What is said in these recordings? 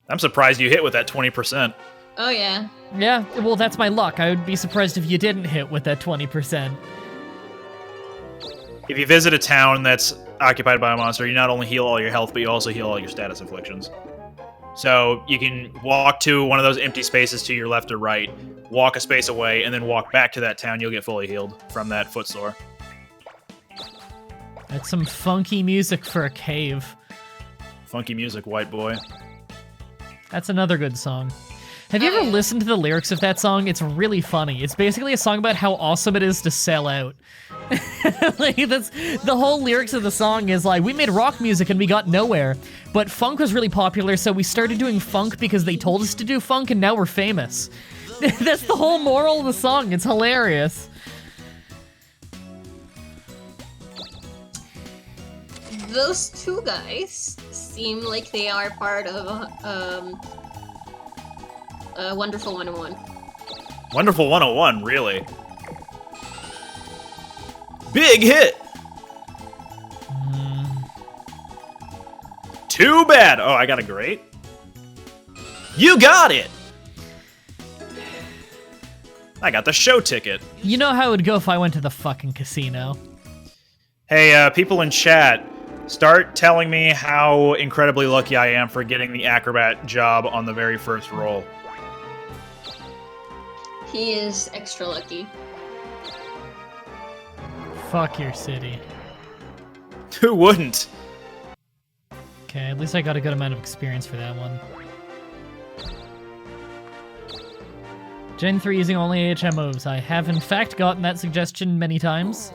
I'm surprised you hit with that 20%. Oh, yeah. Yeah, well, that's my luck. I would be surprised if you didn't hit with that 20%. If you visit a town that's occupied by a monster, you not only heal all your health, but you also heal all your status afflictions. So you can walk to one of those empty spaces to your left or right, walk a space away, and then walk back to that town. You'll get fully healed from that footsore. That's some funky music for a cave. Funky music, white boy. That's another good song. Have you ever listened to the lyrics of that song? It's really funny. It's basically a song about how awesome it is to sell out. Like, that's the whole lyrics of the song is like, we made rock music and we got nowhere, but funk was really popular, so we started doing funk because they told us to do funk, and now we're famous. That's the whole moral of the song. It's hilarious. Those two guys seem like they are part of Wonderful 101. Wonderful 101, really? Big hit! Too bad! Oh, I got a great. You got it! I got the show ticket. You know how it would go if I went to the fucking casino. Hey, people in chat, start telling me how incredibly lucky I am for getting the acrobat job on the very first roll. He is extra lucky. Fuck your city. Who wouldn't? Okay, at least I got a good amount of experience for that one. Gen 3 using only AHM moves. I have in fact gotten that suggestion many times.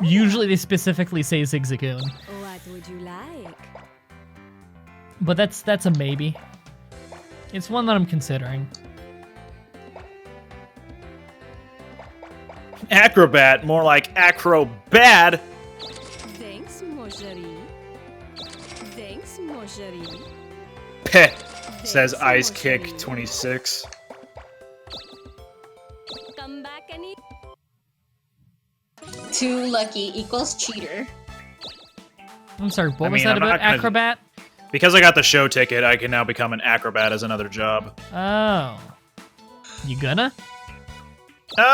Usually they specifically say Zigzagoon. What would you like? But that's a maybe. It's one that I'm considering. Acrobat, more like acro-bad. Thanks, mon chéri. Thanks, mon chéri. Peh, says Ice Kick 26. Come back and eat. Too lucky equals cheater. I'm sorry, what I was mean, that I'm about not gonna- Acrobat? Because I got the show ticket, I can now become an acrobat as another job. Oh. You gonna?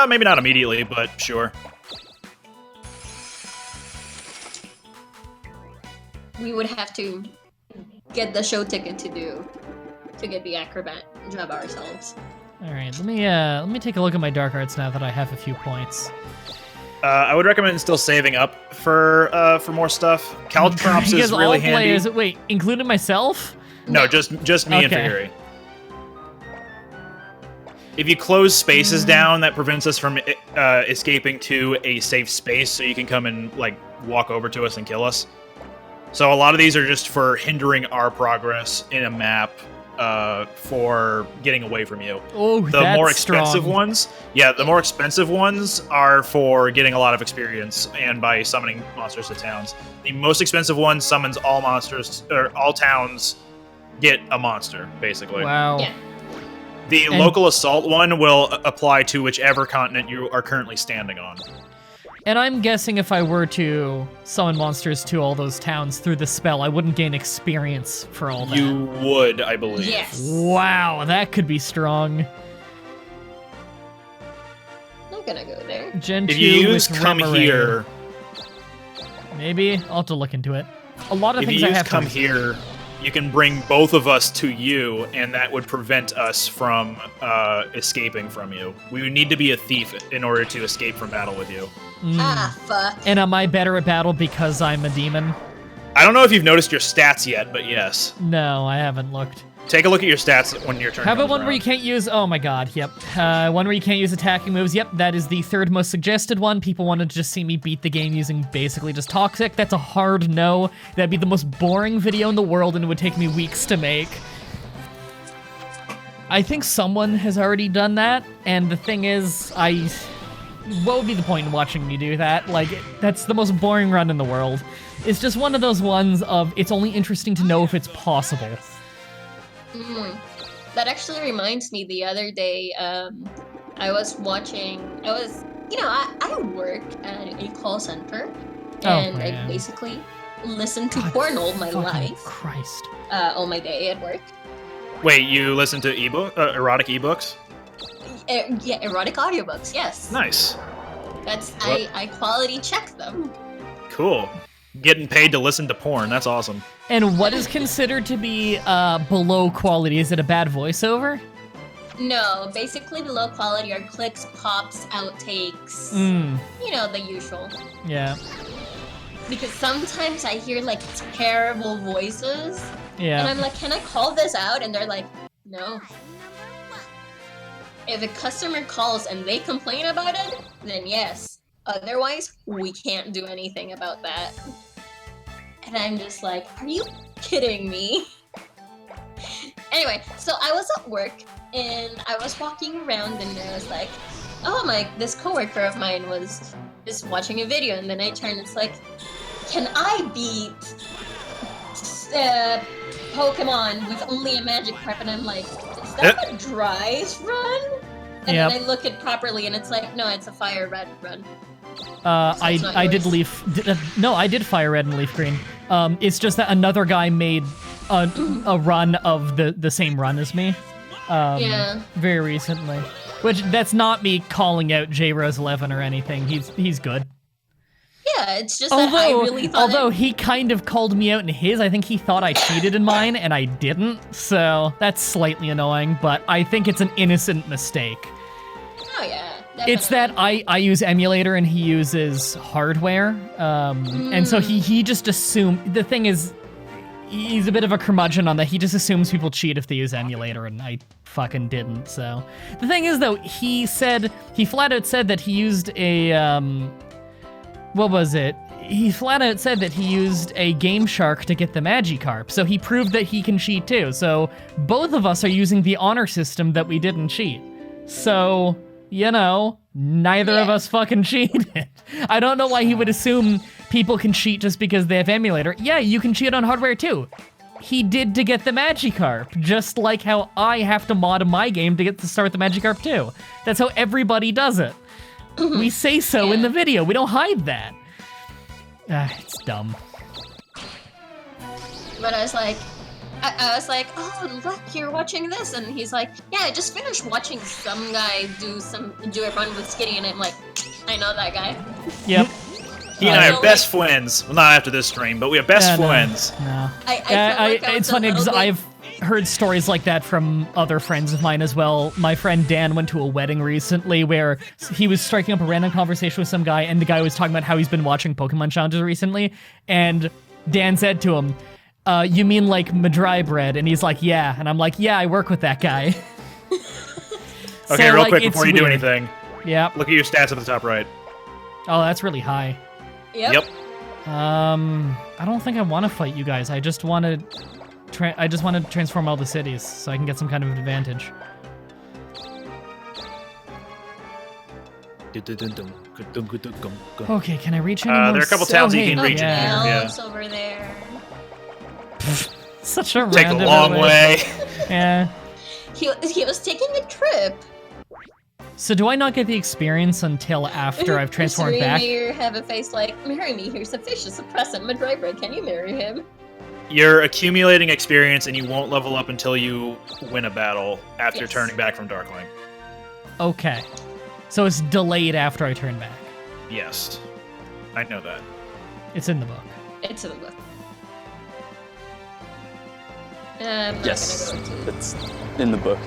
Maybe not immediately, but sure. We would have to get the show ticket to get the acrobat job ourselves. Alright, let me take a look at my dark arts now that I have a few points. I would recommend still saving up for more stuff. Caltrops Because is really all handy. players, wait, including myself? No, just me and Okay. Firi. If you close spaces down, that prevents us from escaping to a safe space, so you can come and like walk over to us and kill us. So a lot of these are just for hindering our progress in a map, for getting away from you. Oh, The that's more expensive strong. ones, yeah, the more expensive ones are for getting a lot of experience and by summoning monsters to towns. The most expensive one summons all monsters, or all towns get a monster, basically. Wow. Yeah. The local assault one will apply to whichever continent you are currently standing on. And I'm guessing if I were to summon monsters to all those towns through the spell, I wouldn't gain experience for all that. You would, I believe. Yes. Wow, that could be strong. Not gonna go there. Gen 2 If you use with come Remoraid. here, Maybe. I'll have to look into it. A lot of if things you I use have come to... here, you can bring both of us to you, and that would prevent us from escaping from you. We would need to be a thief in order to escape from battle with you. Ah, fuck. And am I better at battle because I'm a demon? I don't know if you've noticed your stats yet, but yes. No, I haven't looked. Take a look at your stats when your turn How about comes one where around. you can't use... Oh my god, yep. One where you can't use attacking moves. Yep, that is the third most suggested one. People wanted to just see me beat the game using basically just Toxic. That's a hard no. That'd be the most boring video in the world, and it would take me weeks to make. I think someone has already done that, and the thing is, what would be the point in watching me do that? Like, that's the most boring run in the world. It's just one of those ones of, it's only interesting to know if it's possible. That actually reminds me, the other day, I was, I work at a call center, and I man. basically listened to porn all my Fucking life, Christ. all my day at work. Wait, you listen to erotic ebooks? Yeah, erotic audiobooks. Yes. Nice. I quality check them. Cool. Getting paid to listen to porn. That's awesome. And what is considered to be below quality? Is it a bad voiceover? No, basically below quality are clicks, pops, outtakes. You know, the usual. Yeah. Because sometimes I hear like terrible voices. Yeah. And I'm like, can I call this out? And they're like, no. If a customer calls and they complain about it, then yes. Otherwise, we can't do anything about that. And I'm just like, are you kidding me? Anyway, so I was at work and I was walking around and I was like, oh this coworker of mine was just watching a video, and then I turned, it's like, can I beat Pokemon with only a magic carp? And I'm like, is that a dry run? And then I look it properly and it's like, no, it's a fire red run. I did I did fire red and leaf green. It's just that another guy made a run of the same run as me. Very recently. Which, that's not me calling out J-Rose 11 or anything. He's good. Yeah, it's just that I really thought Although he kind of called me out in his, I think he thought I cheated in mine, and I didn't, so that's slightly annoying, but I think it's an innocent mistake. Oh yeah, definitely. It's that I use emulator and he uses hardware, and so he just assumed, the thing is, he's a bit of a curmudgeon on that. He just assumes people cheat if they use emulator, and I fucking didn't, so. The thing is, though, he flat out said that he used a, what was it? He flat out said that he used a Game Shark to get the Magikarp, so he proved that he can cheat too. So both of us are using the honor system that we didn't cheat. So, you know, neither of us fucking cheated. I don't know why he would assume people can cheat just because they have emulator. Yeah, you can cheat on hardware too. He did to get the Magikarp, just like how I have to mod my game to get to start the Magikarp too. That's how everybody does it. We say so in the video. We don't hide that. It's dumb. But I was like, oh look, you're watching this, and he's like, yeah, I just finished watching some guy do a run with Skitty, and I'm like, I know that guy. Yep. He and I are best friends. Well, not after this stream, but we are best friends. No. It's funny because I've heard stories like that from other friends of mine as well. My friend Dan went to a wedding recently where he was striking up a random conversation with some guy, and the guy was talking about how he's been watching Pokemon challenges recently, and Dan said to him, you mean like Mah-Dry-Bread? And he's like, yeah. And I'm like, yeah, I work with that guy. Okay, real quick before you do anything. Yeah. Look at your stats at the top right. Oh, that's really high. Yep. I don't think I want to fight you guys. I just want to transform all the cities so I can get some kind of advantage. Okay, can I reach any more? There are a couple towns you can reach in here. Yeah. Over there. Such a Take a long way. Yeah. He was taking a trip. So do I not get the experience until after I've transformed back? You have a face like, marry me, here's a fish, a suppressant, Mah-Dry-Bread, can you marry him? You're accumulating experience, and you won't level up until you win a battle after turning back from Darkling. Okay. So it's delayed after I turn back. Yes. I know that. It's in the book. It's in the book. Yes, it's in the book.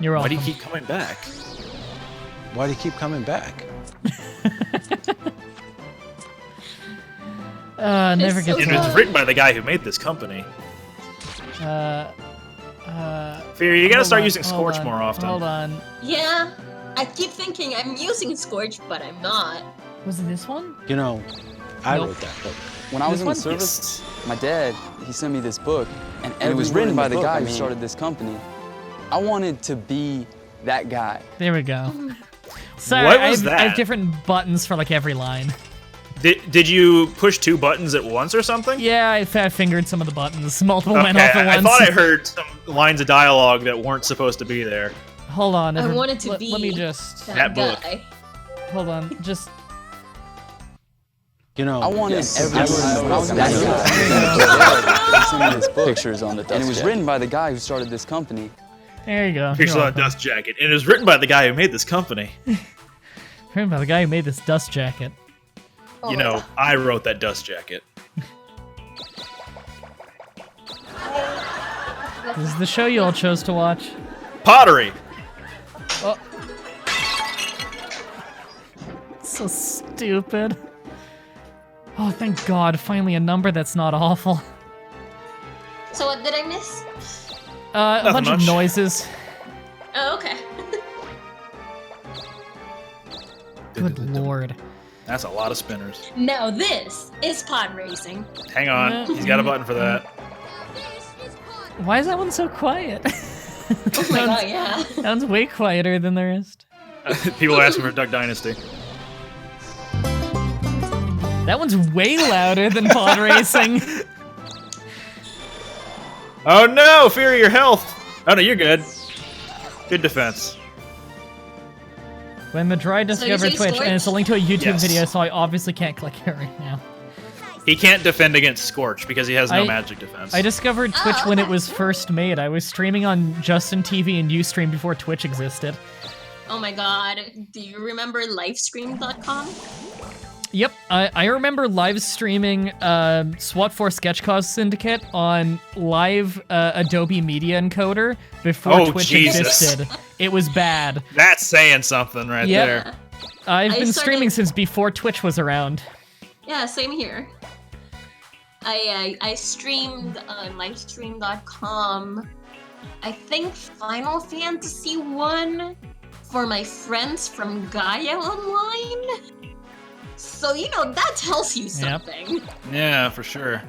You're welcome. Why do you keep coming back? Why do you keep coming back? Never gets It was written by the guy who made this company. Fear, you gotta start using Scorch more often. Hold on. Yeah, I keep thinking I'm using Scorch, but I'm not. Was it this one? You know, I wrote that book. When I was in the service, my dad, he sent me this book, and it was written by the guy who started this company. I wanted to be that guy. There we go. Sorry, What was I that? have different buttons for like every line. Did you push 2 buttons at once or something? Yeah, I fat fingered some of the buttons. Multiple went off at I once. thought I heard some lines of dialogue that weren't supposed to be there. Hold on. I wanted to be Let me just... that book. guy. Hold on. Just... You know, I wanted everyone to some of his pictures on the dust. And it was written by the guy who started this company. There you go. Pictures You're on a welcome. dust jacket. And it was written by the guy who made this company. Written by the guy who made this dust jacket. Oh You my know, God. I wrote that dust jacket. This is the show you all chose to watch. Pottery! Oh. So stupid. Oh, thank God. Finally a number that's not awful. So what did I miss? A Nothing bunch of much. noises. Oh, okay. Good lord. That's a lot of spinners. Now this is pod racing. Hang on, he's got a button for that. Why is that one so quiet? Oh my god, yeah. Sounds way quieter than the rest. People asking for Duck Dynasty. That one's way louder than pod racing. Oh no, Fury, your health! Oh no, you're good. Good defense. When Mah-Dry discovered say Twitch, Scorch? and it's a link to a YouTube Yes. video, so I obviously can't click it right now. He can't defend against Scorch because he has no I- magic defense. I discovered Twitch Oh, when it okay. was first made. I was streaming on Justin TV and Ustream before Twitch existed. Oh my god. Do you remember livestream.com? Yep, I remember live streaming SWAT 4 Sketch Cause Syndicate on live Adobe Media Encoder before Oh, Twitch Jesus. existed. It was bad. That's saying something right Yep. there. I've I been started- streaming since before Twitch was around. Yeah, same here. I streamed on livestream.com. I think Final Fantasy 1 for my friends from Gaia Online. So, you know, that tells you Yep. something. Yeah, for sure.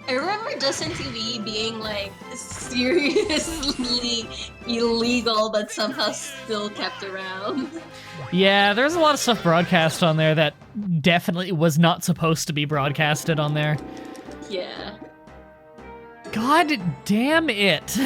I remember Justin TV being like seriously illegal, but somehow still kept around. Yeah, there's a lot of stuff broadcast on there that definitely was not supposed to be broadcasted on there. Yeah. God damn it.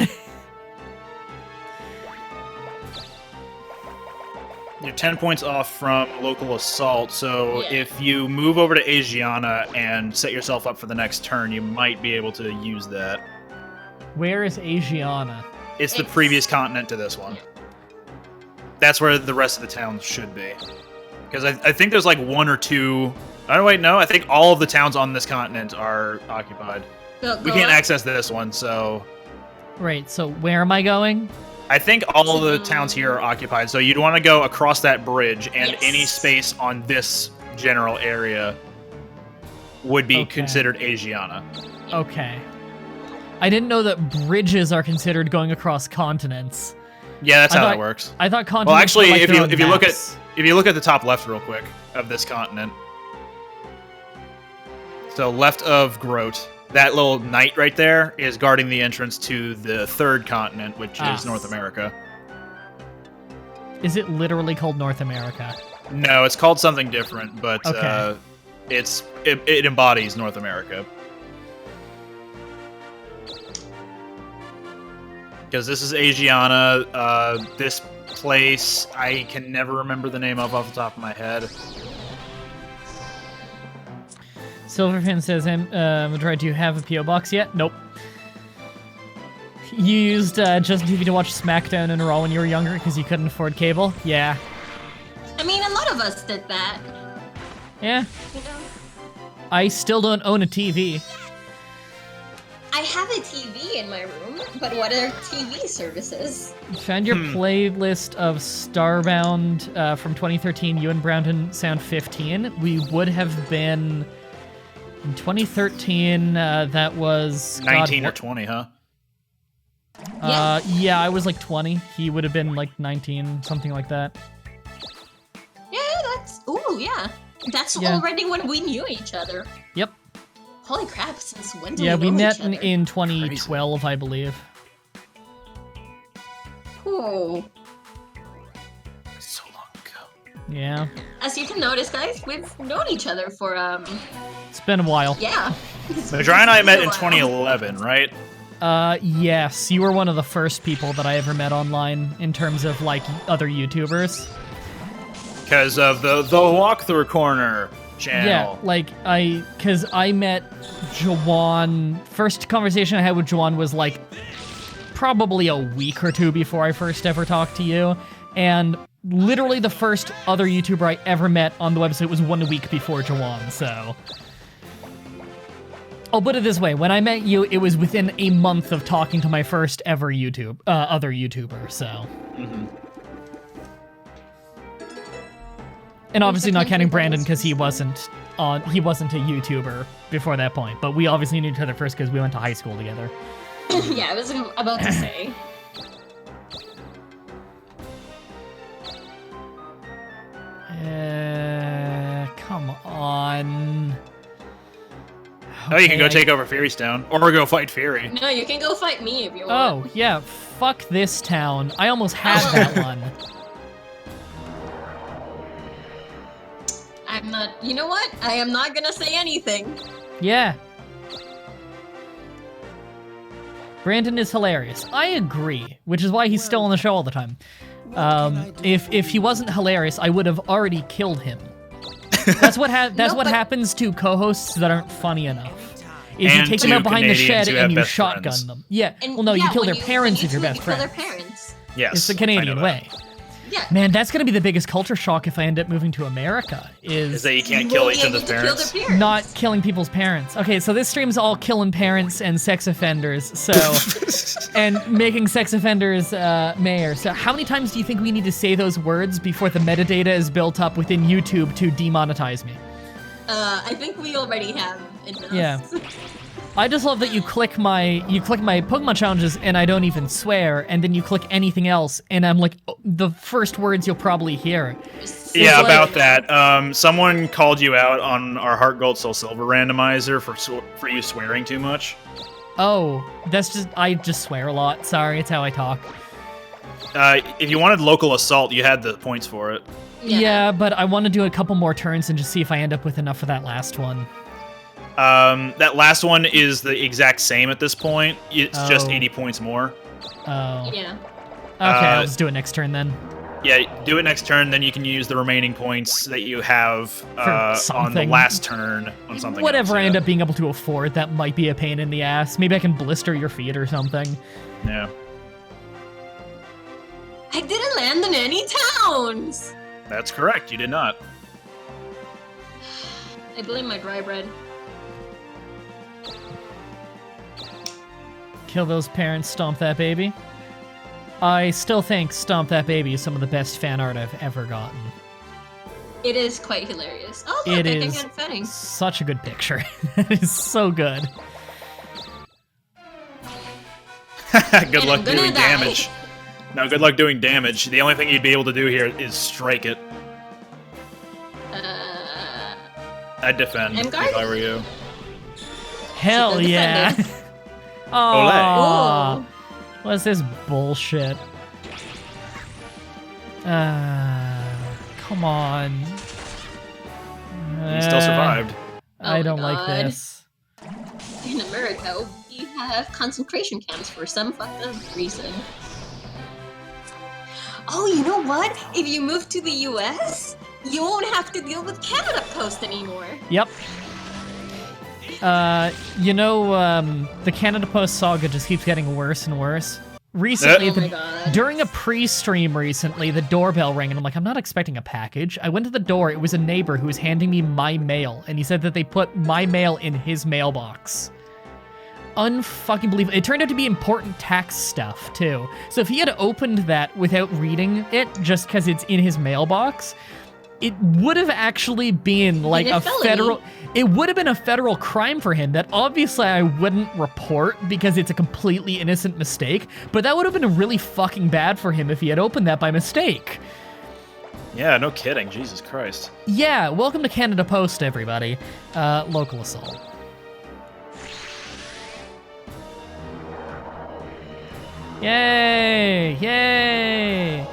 You're 10 points off from local assault, so Yeah. if you move over to Asiana and set yourself up for the next turn, you might be able to use that. Where is Asiana? It's the It's- previous continent to this one. That's where the rest of the towns should be. Because I think there's like one or two... Oh, wait, no. I think all of the towns on this continent are occupied. We can't access this one, so... Right, so where am I going? I think all of the towns here are occupied, so you'd want to go across that bridge, and Yes. any space on this general area would be Okay. considered Asiana. Okay. I didn't know that bridges are considered going across continents. Yeah, that's I how thought- that works. I thought continents Well, actually, were like if their you own if you look maps. at if you look at the top left real quick of this continent, so left of Grote, that little knight right there is guarding the entrance to the third continent, which Ah. is North America. Is it literally called North America? No, it's called something different, but Okay. it embodies North America. Because this is Asiana. This place I can never remember the name of off the top of my head. Silverfin says, Mah-Dry, do you have a P.O. box yet? Nope. You used Justin TV to watch SmackDown and Raw when you were younger because you couldn't afford cable? Yeah. I mean, a lot of us did that, Yeah. you know? I still don't own a TV. I have a TV in my room, but what are TV services? Found your playlist of Starbound from 2013, you and Brownton Sound 15. We would have been... In 2013, that was... 19 God, or 20, huh? yeah, I was like 20. He would have been like 19, something like that. Yeah, that's... Ooh, yeah. That's Yeah. already when we knew each other. Yep. Holy crap, since when do Yeah, we we know met each other? in 2012, I believe. Ooh. So long ago. Yeah. As you can notice, guys, we've known each other for, It's been a while. yeah. Mah-Dry and I met in Wow. 2011, right? Yes, you were one of the first people that I ever met online in terms of, like, other YouTubers. Because of the walkthrough corner channel. Yeah, like, because I met Jawan, first conversation I had with Jawan was, like, probably a week or two before I first ever talked to you, and literally the first other YouTuber I ever met on the website was 1 week before Jawan, so... I'll put it this way, when I met you, it was within a month of talking to my first ever other YouTuber, so... Mm-hmm. And obviously not counting Brandon, because he wasn't a YouTuber before that point, but we obviously knew each other first because we went to high school together. Yeah, I was about to say. Come on. Oh, you can go take over Firi's town, or go fight Firi. No, you can go fight me if you want. Oh, yeah, fuck this town. I almost had that one. I'm not... You know what? I am not gonna say anything. Yeah. Brandon is hilarious. I agree, which is why he's still on the show all the time. If he wasn't hilarious, I would have already killed him. That's what happens to co-hosts that aren't funny enough. Is you take them out behind the shed and you shotgun them. Yeah. And well, no, you kill their when parents you if you're best you kill friends. their parents. Yes, It's the Canadian way. Yeah. Man, that's gonna be the biggest culture shock if I end up moving to America. Is that you can't You kill won't each be other's able to kill parents. their parents. Not killing people's parents. Okay, so this stream's all killing parents and sex offenders, so... and making sex offenders mayor. So how many times do you think we need to say those words before the metadata is built up within YouTube to demonetize me? I think we already have enough. Yeah. I just love that you click my Pokemon challenges and I don't even swear, and then you click anything else and I'm like, oh, the first words you'll probably hear. Yeah, like- about that. Someone called you out on our Heart Gold Soul Silver randomizer for you swearing too much. Oh, I just swear a lot. Sorry, it's how I talk. If you wanted local assault, you had the points for it. Yeah, but I want to do a couple more turns and just see if I end up with enough for that last one. That last one is the exact same at this point. It's just Oh. 80 points more. Oh. Yeah. Okay, I'll just do it next turn then. Yeah, do it next turn, then you can use the remaining points that you have on the something. last turn on something Whatever else, I end up being able to afford, that might be a pain in the ass. Maybe I can blister your feet or something. Yeah. I didn't land in any towns! That's correct, you did not. I blame my dry bread. Kill those parents, stomp that baby. I still think Stomp That Baby is some of the best fan art I've ever gotten. It is quite hilarious. Oh, look, It I can is get fetting. such a good picture. It is so good. Good luck I'm gonna doing die. damage. No, good luck doing damage. The only thing you'd be able to do here is strike it. I'd defend I'm if I were you. Hell Still yeah. defending. Oh, Ooh. what's this bullshit? Come on. He still survived. I Oh don't my like God. this. In America, we have concentration camps for some fucked up reason. Oh, you know what? If you move to the US, you won't have to deal with Canada Post anymore. Yep. The Canada Post saga just keeps getting worse and worse. Recently, Oh my God. during a pre-stream recently, the doorbell rang, and I'm like, I'm not expecting a package. I went to the door, it was a neighbor who was handing me my mail, and he said that they put my mail in his mailbox. Unfucking believable. It turned out to be important tax stuff, too. So if he had opened that without reading it, just because it's in his mailbox, it would have actually been like a a felony. federal... It would have been a federal crime for him that obviously I wouldn't report because it's a completely innocent mistake, but that would have been really fucking bad for him if he had opened that by mistake. Yeah, no kidding. Jesus Christ. Yeah, welcome to Canada Post, everybody. Local assault. Yay! Yay!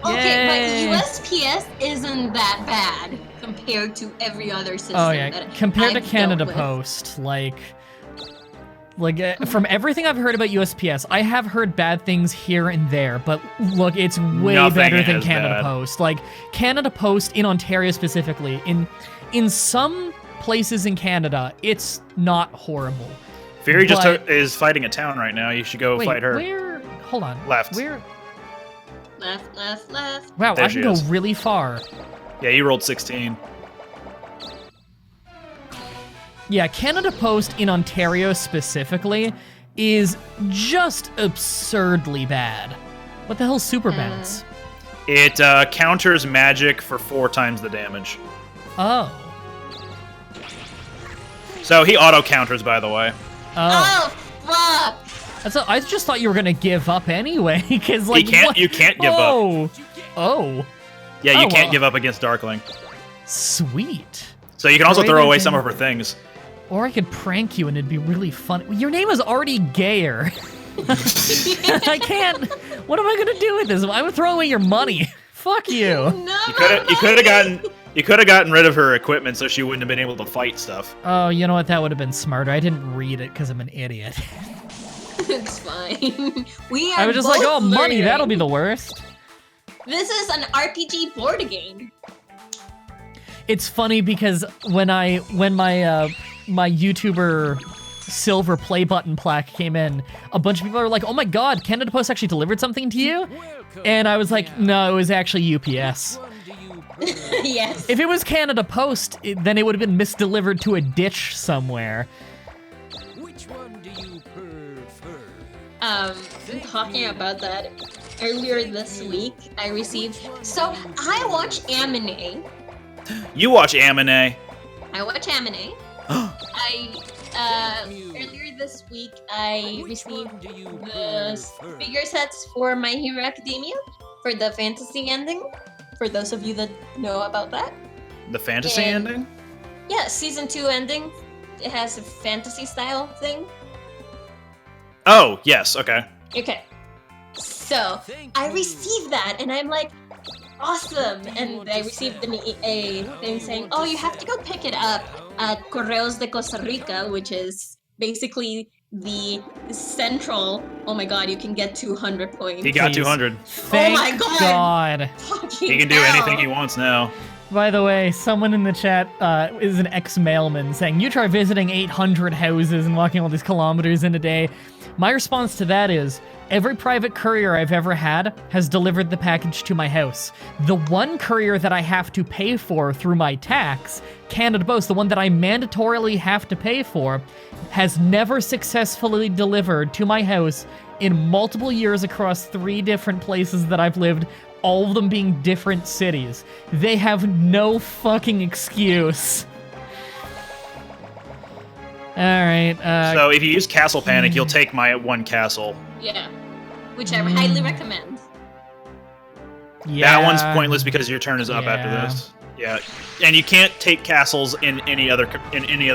Okay, Yay! but USPS isn't that bad compared to every other system. Oh yeah, that compared to I've Canada dealt with. Post, like Like, from everything I've heard about USPS, I have heard bad things here and there, but look, it's way Nothing better than as Canada bad. Post. Like, Canada Post in Ontario specifically, in some places in Canada, it's not horrible. Firi just But- is fighting a town right now. You should go Wait, fight her. where? Hold on. Left. Where? Left. Wow, There I she can go is. really far. Yeah, you rolled 16. Yeah, Canada Post in Ontario specifically is just absurdly bad. What the hell's super bounce? It counters magic for 4 times the damage. Oh. So he auto counters, by the way. Oh. fuck! I just thought you were gonna give up anyway, because like You can't give up. Oh. Yeah, you Oh, can't well. give up against Darkling. Sweet. So you can also Great throw away idea. some of her things. Or I could prank you and it'd be really fun. Your name is already gayer. I can't. What am I gonna do with this? I'm gonna throw away your money. Fuck you. No, You could have gotten rid of her equipment so she wouldn't have been able to fight stuff. Oh, you know what? That would have been smarter. I didn't read it because I'm an idiot. It's fine. We are I was just like, oh, both money. learning. That'll be the worst. This is an RPG board game. It's funny because when my my YouTuber silver play button plaque came in, a bunch of people are like, "Oh my God, Canada Post actually delivered something to you?" And I was like, "No, it was actually UPS." Yes. If it was Canada Post, then it would have been misdelivered to a ditch somewhere. Talking about that, earlier this week, I received... So, I watch anime. You watch anime. I watch anime. Earlier this week, I received the figure sets for My Hero Academia for the fantasy ending. For those of you that know about that. The fantasy And- ending? Yeah, season 2 ending. It has a fantasy style thing. Oh, yes, okay. Okay. So, I received that, and I'm like, awesome! And I received a thing saying, oh, you have to go pick it up at Correos de Costa Rica, which is basically the central... Oh my god, you can get 200 points. He got Please. 200. Thank my God. God. Fucking He can do hell. anything he wants now. By the way, someone in the chat is an ex-mailman saying, you try visiting 800 houses and walking all these kilometers in a day. My response to that is, every private courier I've ever had has delivered the package to my house. The one courier that I have to pay for through my tax, Canada Post, the one that I mandatorily have to pay for, has never successfully delivered to my house in multiple years across 3 different places that I've lived, all of them being different cities. They have no fucking excuse. Alright, So if you use Castle Panic, you'll take my 1 castle. Yeah. Which I highly recommend. yeah. That one's pointless because your turn is up Yeah. after this. Yeah, and you can't take castles in any other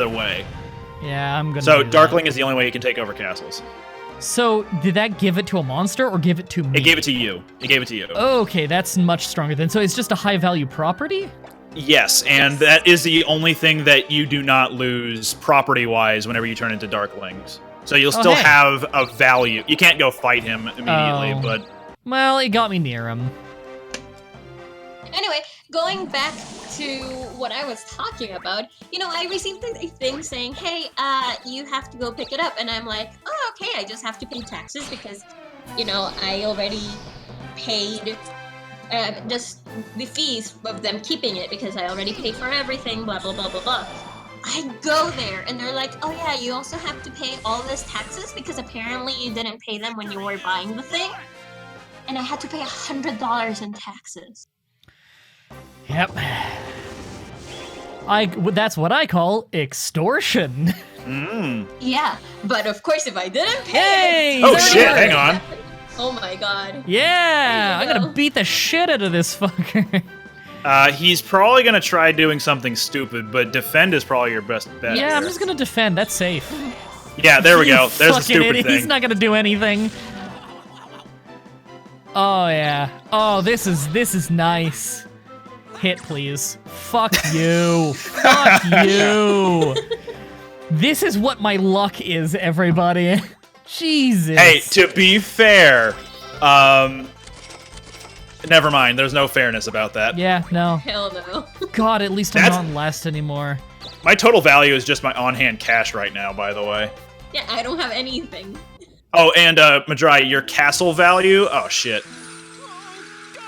way. Yeah, I'm gonna So do that. Darkling is the only way you can take over castles. So, did that give it to a monster or give it to me? It gave it to you. It gave it to you. Okay, that's much stronger then. So it's just a high value property? Yes, and that is the only thing that you do not lose property-wise whenever you turn into Darklings. So you'll still hey. have a value. You can't go fight him immediately, Oh. but Well, it got me near him. Anyway, going back to what I was talking about, I received a thing saying, hey, you have to go pick it up. And I'm like, oh, okay, I just have to pay taxes because, I already paid just the fees of them keeping it because I already paid for everything, blah, blah, blah, blah, blah. I go there and they're like, oh yeah, you also have to pay all this taxes because apparently you didn't pay them when you were buying the thing. And I had to pay $100 in taxes. Yep. That's what I call extortion. Yeah, but of course if I didn't pay Hey! it... oh There shit! it Hang is. on. Oh my god. Yeah! There I'm you gonna go. beat the shit out of this fucker. He's probably gonna try doing something stupid, but defend is probably your best bet. Yeah, I'm here. just gonna defend. That's safe. Yeah, there we go. You There's the fucking stupid idiot. thing. He's not gonna do anything. Oh yeah. Oh, this is nice. Hit, please. Fuck you. Fuck you. This is what my luck is, everybody. Jesus. Hey, to be fair, never mind. There's no fairness about that. Yeah, no. Hell no. God, at least I'm not last anymore. My total value is just my on-hand cash right now, by the way. Yeah, I don't have anything. Oh, and Mah-Dry, your castle value? Oh shit.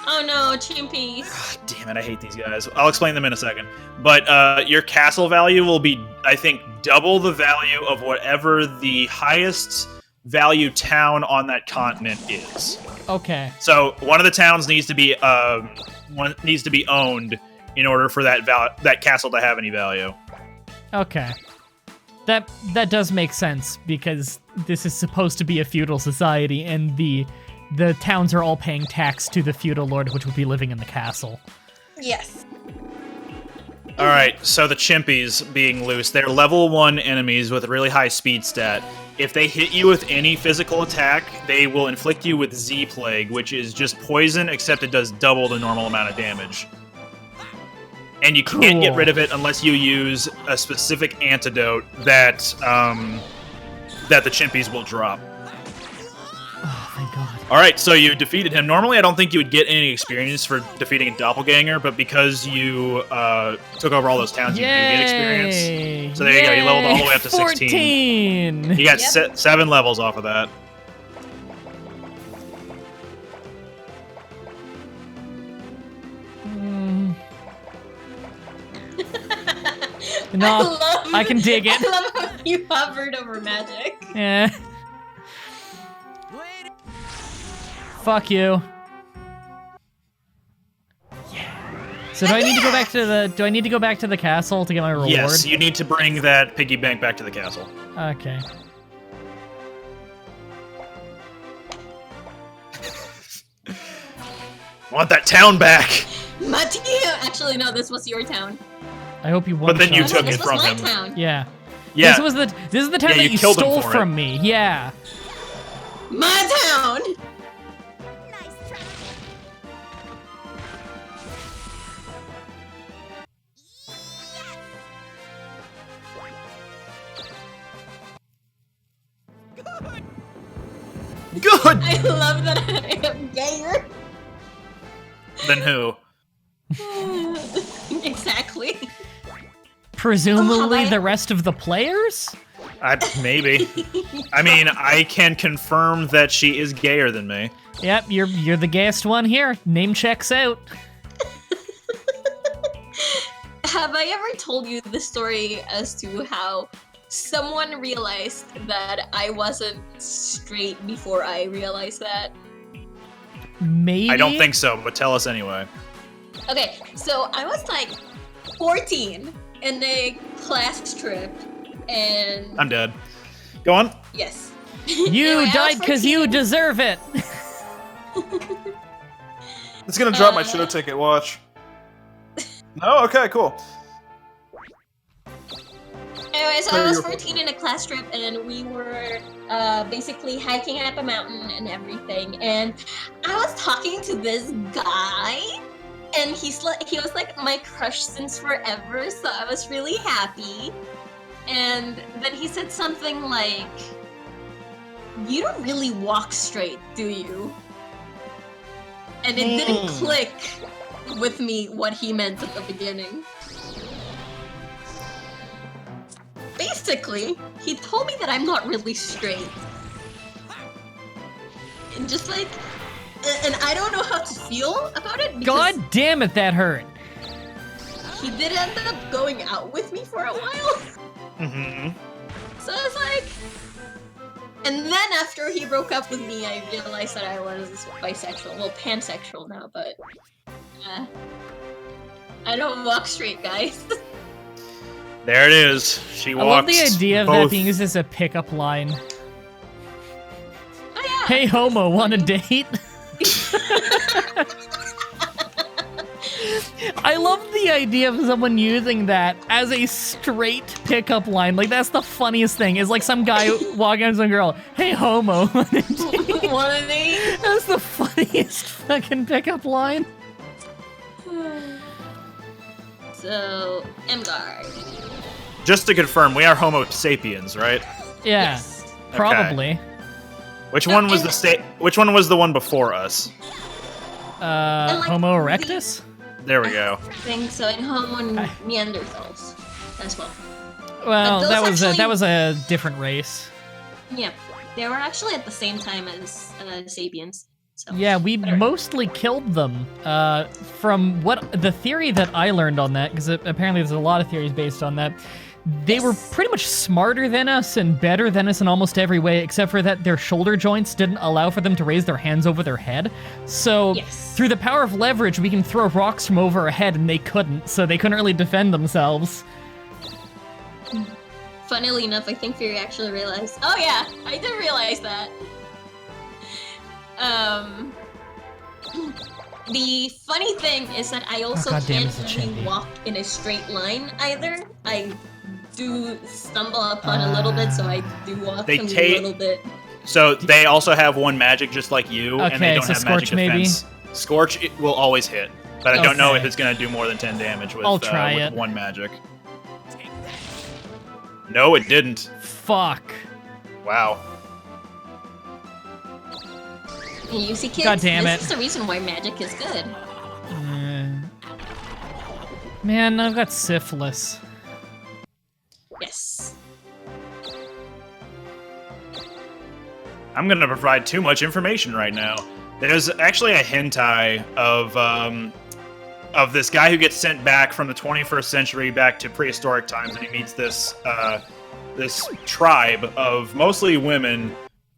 Oh no, chimpies. Damn it, I hate these guys. I'll explain them in a second. But your castle value will be, I think, double the value of whatever the highest value town on that continent is. Okay. So one of the towns needs to be owned in order for that castle to have any value. Okay. That does make sense because this is supposed to be a feudal society, and the towns are all paying tax to the feudal lord, which would be living in the castle. Yes. All right, so the chimpies being loose, they're level 1 enemies with a really high speed stat. If they hit you with any physical attack, they will inflict you with Z-Plague, which is just poison, except it does double the normal amount of damage. And you can't get rid of it unless you use a specific antidote that the chimpies will drop. Oh, thank God. All right, so you defeated him. Normally, I don't think you would get any experience for defeating a doppelganger, but because you took over all those towns, you do get experience. So there you go. You leveled all the way up to 16. 14! You got 7 levels off of that. No, I can dig it. I love how you hovered over magic. Yeah. Fuck you. Yeah. So do I need to go back to the castle to get my reward? Yes, you need to bring that piggy bank back to the castle. Okay. Want that town back. Matthew! Actually, no, this was your town. I hope you won. But then you took this it was from my him. town. Yeah. Yeah. This is the town Yeah, that you you killed him stole for from it. me. Yeah. My town! Good! I love that I am gayer. Then who? Exactly. Presumably the rest of the players? Maybe. I mean, I can confirm that she is gayer than me. Yep, you're the gayest one here. Name checks out. Have I ever told you the story as to how someone realized that I wasn't straight before I realized that? Maybe. I don't think so, but tell us anyway. Okay, so I was like 14 in a class trip, and I'm dead. Go on. yes. You Anyway, I was died because you 14. deserve it. It's gonna drop my show ticket, watch. No? Okay, cool. Anyway, so I was 14 in a class trip, and we were basically hiking up a mountain and everything. And I was talking to this guy, and he was like my crush since forever. So I was really happy. And then he said something like, "You don't really walk straight, do you?" And it didn't click with me what he meant at the beginning. Basically, he told me that I'm not really straight. And just like, and I don't know how to feel about it because God damn it, that hurt. he did end up going out with me for a while. Mm-hmm. So I was like, and then after he broke up with me, I realized that I was bisexual. Well, pansexual now, but I don't walk straight, guys. There it is. She I walks. love the idea of that both- being used as a pickup line. Oh yeah. Hey homo, want a date? I love the idea of someone using that as a straight pickup line. Like, that's the funniest thing. Is like some guy walking up to some girl, hey homo, want a date? One of these. That's the funniest fucking pickup line. So, Emgard. Just to confirm, we are Homo sapiens, right? Yeah, Yes. probably. Which No, one was and- the state? Which one was the one before us? like, Homo erectus? There we go. I think so, and Homo Neanderthals as well. Well, those that actually- was a different race. Yeah, they were actually at the same time as sapiens. So. Yeah, we whatever. mostly killed them. From what the theory that I learned on that, because apparently there's a lot of theories based on that. They were pretty much smarter than us and better than us in almost every way, except for that their shoulder joints didn't allow for them to raise their hands over their head. So Yes. through the power of leverage, we can throw rocks from over our head, and they couldn't. So they couldn't really defend themselves. Funnily enough, I think Fury actually realized. Oh yeah, I did realize that. The funny thing is that I also goddamn, can't it's a really chibi. walk in a straight line either. I do stumble upon a little bit, so I do walk They a take- little bit. So they also have one magic just like you, and they Okay, don't so have Scorch magic maybe? defense. Scorch it will always hit, but I don't know Okay. if it's gonna do more than 10 damage with, I'll try with it. one magic. No, it didn't. Fuck. Wow. You see, kids, God damn this it. is the reason why magic is good. Man, I've got syphilis. Yes. I'm gonna provide too much information right now. There's actually a hentai of this guy who gets sent back from the 21st century back to prehistoric times, and he meets this this tribe of mostly women,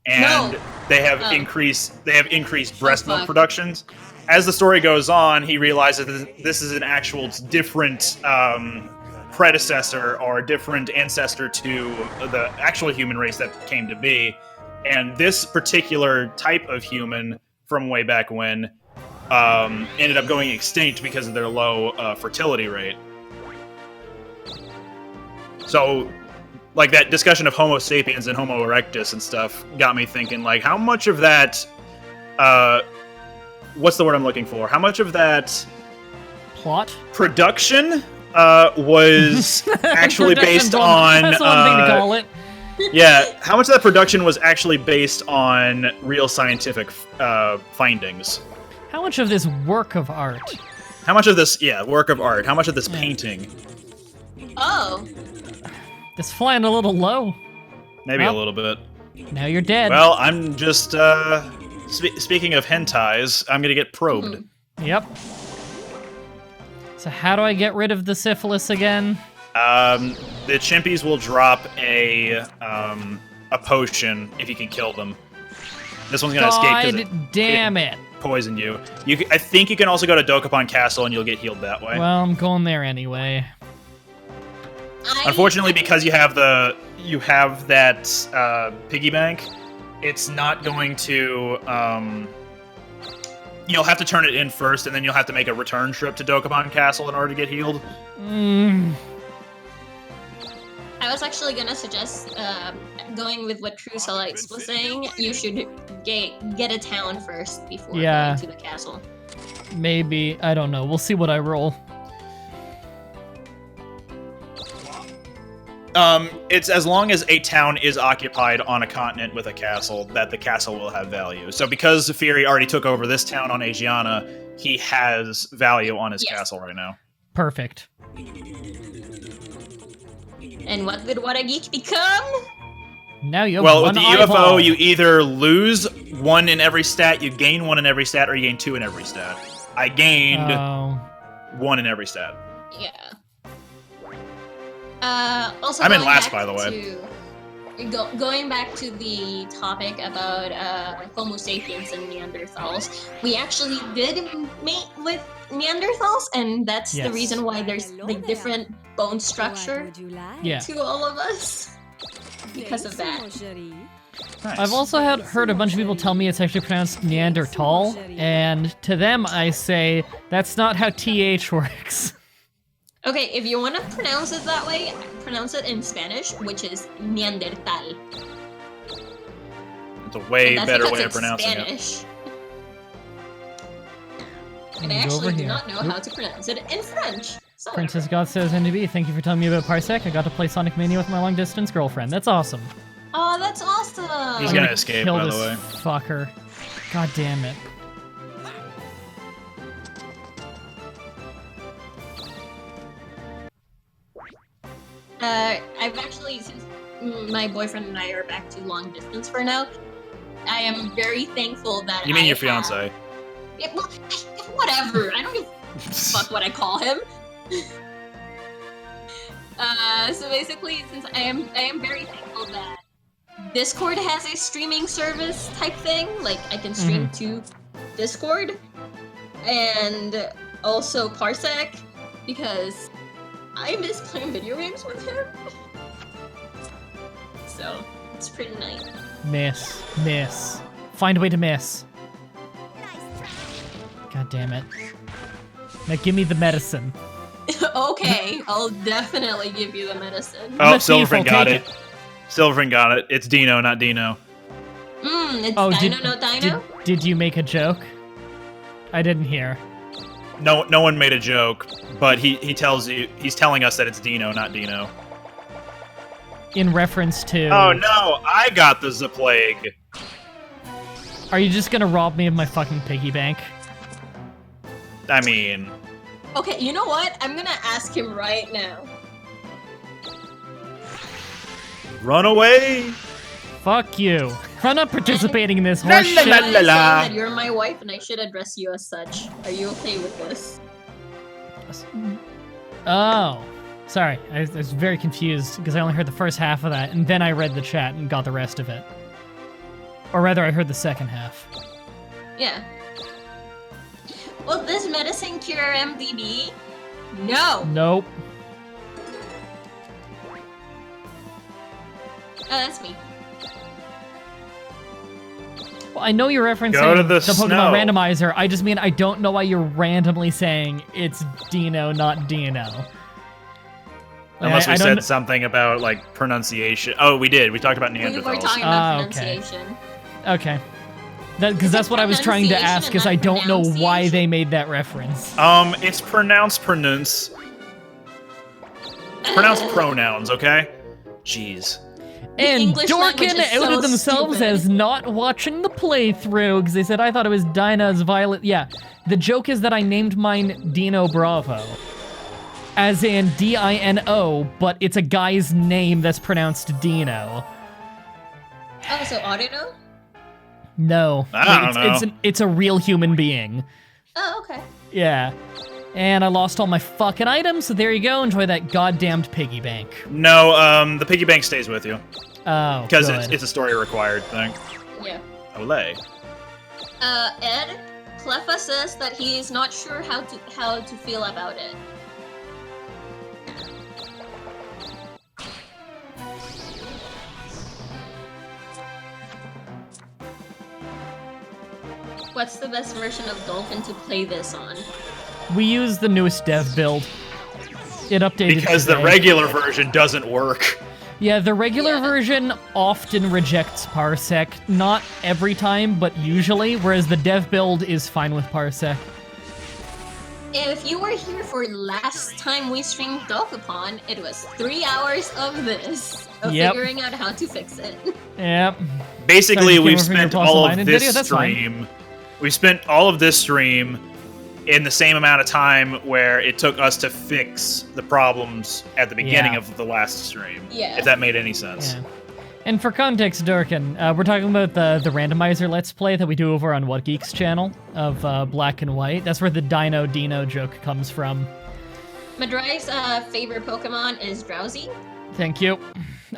and No. they have Oh. increased breast milk fuck. productions. As the story goes on, he realizes that this is an actual different predecessor or a different ancestor to the actual human race that came to be. And this particular type of human from way back when ended up going extinct because of their low fertility rate. So, like, that discussion of Homo sapiens and Homo erectus and stuff got me thinking, like, how much of that, what's the word I'm looking for? How much of that Plot? production was actually based Production on... That's one thing to call it. Yeah, how much of that production was actually based on real scientific findings? How much of this work of art? How much of this, work of art? How much of this painting? Oh. This flying a little low. Maybe a Well. little bit. Now you're dead. Well, I'm just, speaking of hentais, I'm gonna get probed. Yep. So how do I get rid of the syphilis again? The chimpies will drop a potion if you can kill them. This one's gonna escape because God damn it. poisoned you. I think you can also go to Dokapon Castle and you'll get healed that way. Well, I'm going there anyway. Unfortunately, because you have that piggy bank, it's not going to. You'll have to turn it in first, and then you'll have to make a return trip to Dokapon Castle in order to get healed. I was actually gonna suggest going with what Trusalites was saying. You should get a town first before going to the castle. Maybe. I don't know. We'll see what I roll. It's as long as a town is occupied on a continent with a castle, that the castle will have value. So because Firi already took over this town on Asiana, he has value on his castle right now. Perfect. And what did Whattageek become? Now you have Well, one with the eyeball. UFO, you either lose one in every stat, you gain one in every stat, or you gain two in every stat. I gained one in every stat. Yeah. Also, I'm in going last, back by the way. Going back to the topic about Homo sapiens and Neanderthals, we actually did mate with Neanderthals, and that's the Yes. reason why there's like different bone structure Yeah. to all of us because of that. Nice. I've also heard a bunch of people tell me it's actually pronounced Neanderthal, and to them I say, that's not how TH works. Okay, if you want to pronounce it that way, pronounce it in Spanish, which is Neandertal. It's a way And that's better because way of it's pronouncing it. Spanish. And I Go over actually do here. not know how to pronounce it in French. So Princess God says, NDB, thank you for telling me about Parsec. I got to play Sonic Mania with my long-distance girlfriend. That's awesome. Oh, that's awesome. He's I'm gonna escape, kill by the this way. fucker. God damn it. I've actually, since my boyfriend and I are back to long distance for now, I am very thankful that You mean I your fiance? have- Yeah, well, whatever. I don't give a fuck what I call him. So basically, since I am very thankful that Discord has a streaming service type thing, like I can stream to Discord, and also Parsec, because I miss playing video games with him. So it's pretty nice. Miss. Find a way to miss. God damn it. Now give me the medicine. Okay, I'll definitely give you the medicine. Oh, a thief, I'll Silverfin got take it. Silverfin got it. It's Dino, not Dino. It's Oh, Dino, no Dino? Did you make a joke? I didn't hear. No one made a joke, but he's telling us that it's Dino, not Dino. In reference to... Oh no, I got the plague. Are you just gonna rob me of my fucking piggy bank? I mean, Okay, you know what? I'm gonna ask him right now. run away. Fuck you. I'm not participating in this La, horse la, shit. la, I'm la, saying la. that you're my wife and I should address you as such. Are you okay with this? Oh. Sorry, I was very confused because I only heard the first half of that, and then I read the chat and got the rest of it. Or rather, I heard the second half. Yeah. Will this medicine cure MDB? No! Nope. Oh, that's me. Well, I know you're referencing Go to the Pokemon snow. randomizer. I just mean I don't know why you're randomly saying it's Dino, not Dino. Unless we I don't said something about, like, pronunciation. Oh, we did. We talked about We were Neanderthals. talking about okay. pronunciation. Okay. Because that's what I was trying to pronunciation ask, because and I not don't know why pronunciation? they made that reference. It's pronounced pronouns. It's pronounced pronouns, okay? Jeez. And English language Dorkin is so outed themselves stupid. as not watching the playthrough, because they said, I thought it was Dinah's Violet. Yeah, the joke is that I named mine Dino Bravo. As in D-I-N-O, but it's a guy's name that's pronounced Dino. Oh, so Audino? No. I don't know. It's a real human being. Oh, okay. Yeah. And I lost all my fucking items, so there you go. Enjoy that goddamned piggy bank. No, the piggy bank stays with you. Oh, Because good. it's a story-required thing. Yeah. Olay. Ed, Cleffa says that he's not sure how to feel about it. What's the best version of Dolphin to play this on? We use the newest dev build. It updated Because today. the regular version doesn't work. Yeah, the regular Yeah. version often rejects Parsec. Not every time, but usually, whereas the dev build is fine with Parsec. If you were here for last time we streamed Dokapon, it was 3 hours of this, of Yep. figuring out how to fix it. Yep. Basically, Sorry, you we've came over your spent Plus all Aligned of this video? That's fine. stream. We spent all of this stream in the same amount of time where it took us to fix the problems at the beginning Yeah. of the last stream. Yeah. If that made any sense. Yeah. And for context, Durkin, we're talking about the randomizer Let's Play that we do over on Whattageek's channel of Black and White. That's where the Dino joke comes from. Mah-Dry's favorite Pokemon is Drowsy. Thank you.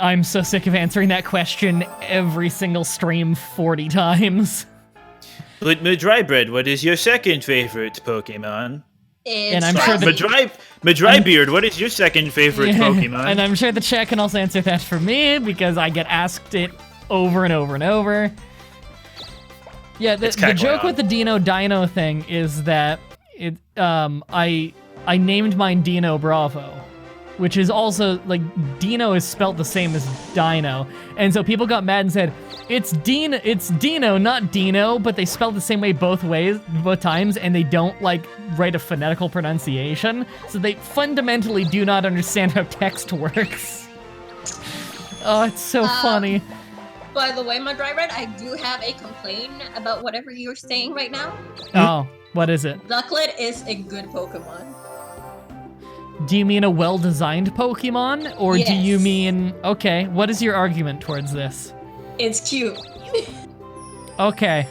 I'm so sick of answering that question every single stream 40 times. But Mah-Dry-Bread, what is your second favorite Pokemon? It's And I'm Drowsy. sure that- Mah-Dry-Beard, what is your second favorite Pokemon? And I'm sure the chat can also answer that for me, because I get asked it over and over and over. Yeah, the joke with the Dino thing is that I named mine Dino Bravo. which is also, like, Dino is spelt the same as Dino. And so people got mad and said, it's Dino, not Dino, but they spell the same way both times, and they don't, like, write a phonetical pronunciation. So they fundamentally do not understand how text works. Oh, it's so funny. By the way, Mah-Dry-Bread, I do have a complaint about whatever you're saying right now. Oh, what is it? Ducklet is a good Pokemon. Do you mean a well-designed Pokemon? Or do you Yes. mean... Okay, what is your argument towards this? It's cute. Okay.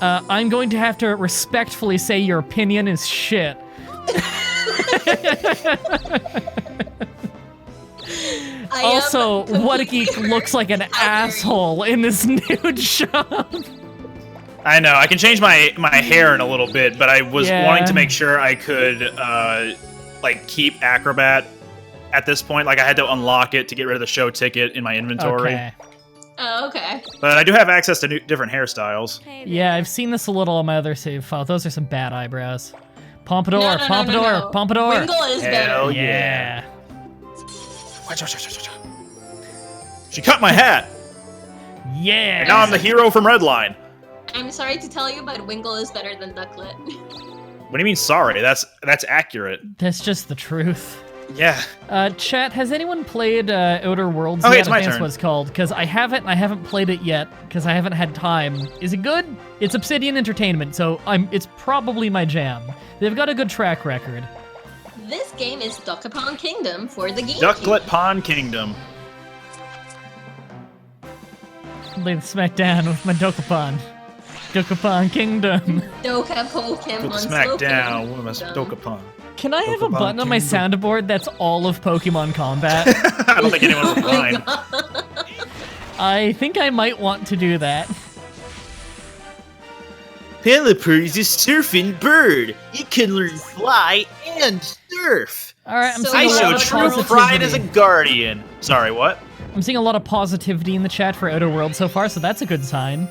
I'm going to have to respectfully say your opinion is shit. Also, Whattageek looks like an asshole in this nude shop. I know. I can change my hair in a little bit, but I was wanting to make sure I could like keep Acrobat at this point. Like I had to unlock it to get rid of the show ticket in my inventory. Okay. Oh, okay. But I do have access to different hairstyles. Hey Yeah, I've seen this a little on my other save file. Those are some bad eyebrows. Pompadour, No. Pompadour, Pompadour. Wingle is Hell better. yeah. She cut my hat. Yeah. And now I'm the hero from Redline. I'm sorry to tell you, but Wingle is better than Ducklet. What do you mean sorry? That's accurate. That's just the truth. Yeah. Chat, has anyone played Outer Worlds Oh, yet? it's my I think that's turn. what it's called. Because I haven't played it yet, because I haven't had time. Is it good? It's Obsidian Entertainment, so it's probably my jam. They've got a good track record. This game is Dokapon Kingdom for the GameCube. Ducklet Pond Kingdom. Lay the smack down with my Dokapon. Dokapon Kingdom. Dokapon Put Kingdom. the smack down with my Dokapon. Can I have a Dokapon button on my Kingdom. soundboard that's all of Pokemon Combat? I don't think anyone will mind. I think I might want to do that. Pelipper is a surfing bird. It can learn fly and surf. All right, I'm So seeing I a show lot of true pride as a positivity. guardian. Sorry, what? I'm seeing a lot of positivity in the chat for Outer Worlds so far, so that's a good sign.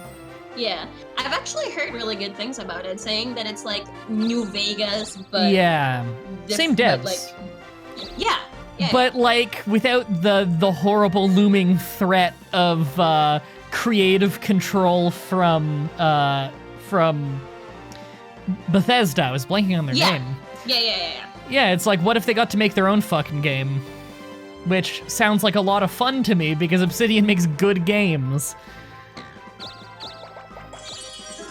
Yeah, I've actually heard really good things about it, saying that it's like New Vegas, but Yeah, same but, devs. like, yeah. But like without the horrible looming threat of creative control from Bethesda. I was blanking on their Yeah. name. Yeah. Yeah, it's like, what if they got to make their own fucking game? Which sounds like a lot of fun to me, because Obsidian makes good games.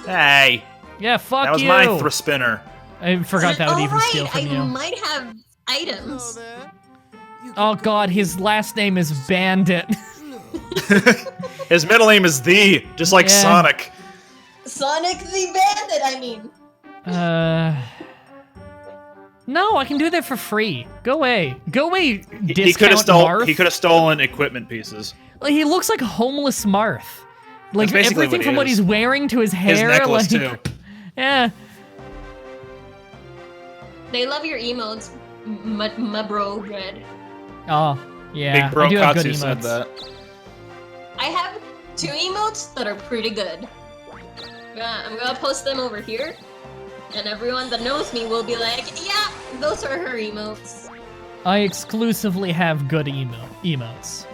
Hey, Yeah, fuck that was you! my spinner. I forgot that would even Alright, steal from I you. might have items. Oh god, his last name is Bandit. His middle name is The, just like Yeah. Sonic. Sonic the Bandit, I mean. No, I can do that for free. Go away. Go away, He discount Marth. He could have stolen equipment pieces. Like, he looks like homeless Marth. Like, That's basically everything what he from what is. he's wearing to his hair. His necklace like, too. Yeah. They love your emotes, Mah-Dry-Bread. Oh, yeah. Big Bro I do have good Katsu said emotes. that. I have 2 emotes that are pretty good. I'm gonna post them over here, and everyone that knows me will be like, yeah, those are her emotes. I exclusively have good emotes.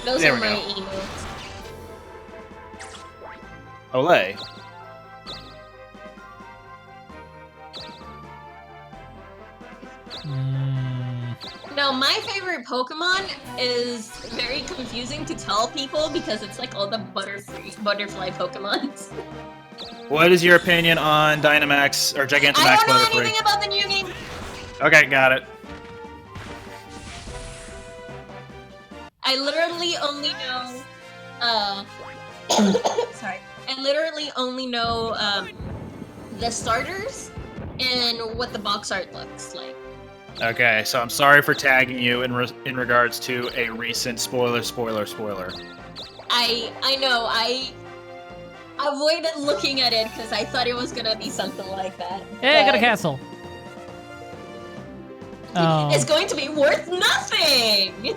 Those There are we my go. emotes. Olay. Now, my favorite Pokemon is very confusing to tell people because it's like all the butterfly Pokemons. What is your opinion on Dynamax or Gigantamax I don't know Butterfree? anything about the new game. Okay, got it. I literally only know, sorry. I literally only know, the starters and what the box art looks like. Okay, so I'm sorry for tagging you in regards to a recent spoiler. I know, I avoided looking at it because I thought it was gonna be something like that. Hey, I got a but castle. Oh. It's going to be worth nothing!